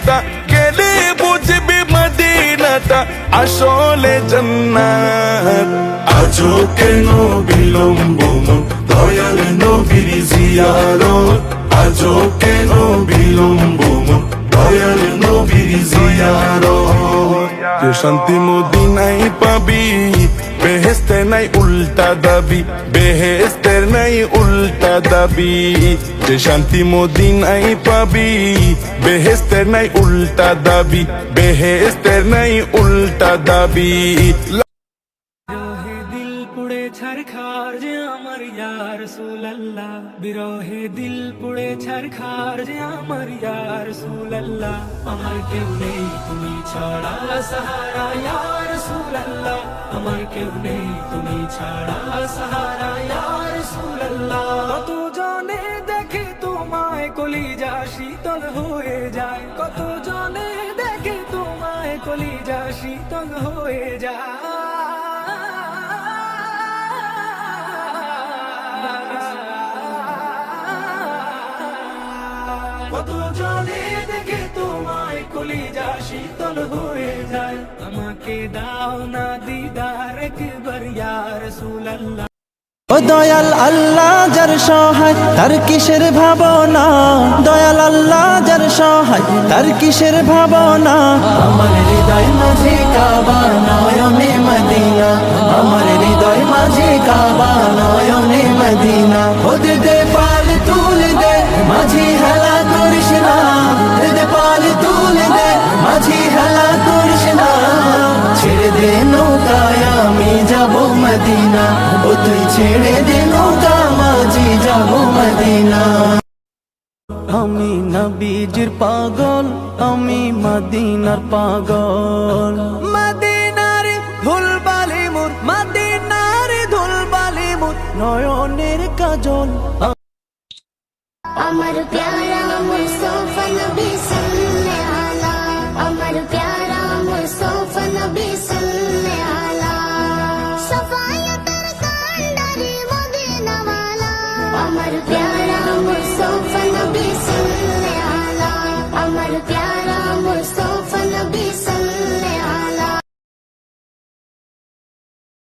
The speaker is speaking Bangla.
মদিনাটা গেলে বুঝবি মদিনাটা আসলে জান্নাত। আজও কেন বিলম্ব মন দয়াল নবীর জিয়ারত, আজও কেন বিলম্ব মন দয়াল নবীর জিয়ারত। যে শান্তি মদিনায় পাবি বেহেস্তের নাই উল্টা দাবি, বেহেস্তের নাই উল্টা দাবি। যে শান্তি মদিনায় পাবি বেহেস্তের নাই উল্টা দাবি, বেহেস্তের নাই উল্টা দাবি। দিল পুড়ে ছারখার যে আমার ইয়া রাসূলুল্লাহ, বিরহে দিল পুড়ে ছারখার যে আমার ইয়া রাসূলুল্লাহ। আমার কেউ নেই তুমি ছাড়া সাহারা ইয়া রাসূলুল্লাহ, আমার কেউ নেই তুমি ছাড়া সাহারা ইয়া রাসূলুল্লাহ। কত জনে দেখে তোমায় কলিজা শীতল হয়ে যায়, কত জনে দেখে তোমায় কলিজা শীতল হয়ে যায়। কত জনে দেখে তোমায় কলিজা শীতল হয়ে যায়। আমাকে দাও না দিদার একবার ইয়া রাসূলুল্লাহ। ও দয়াল আল্লাহ যার সহায় তার কিসের ভাবনা, দয়াল আল্লাহ যার সহায় তার কিসের ভাবনা। আমার হৃদয় মাঝে কাবা নয়নে মদিনা, আমার হৃদয় মাঝে কাবা নয়নে মদিনা। ওদে দে পাল তুলে দে মাঝি হেলা করিস না, দে পাল তুলে দে মাঝি হেলা করিস না। ছেড়ে দে নৌকায় আমি যাব মদিনা, ও তুই ছেড়ে দে নৌকা মাঝি যাব মদিনা। আমি নবীজির পাগল, আমি মদিনার পাগল। মদিনার ধুলবালি মোর, মদিনার ধুলবালি মোর নয়নের কাজল। আমার প্যারা মুস্তাফা নবী সাল্লাল্লাহু আলা, আমার প্যারা মুস্তাফা নবী সাল্লাল্লাহু আলা। সফায়াতের কান্ডারি মদিনা ওয়ালা, আমার প্যারা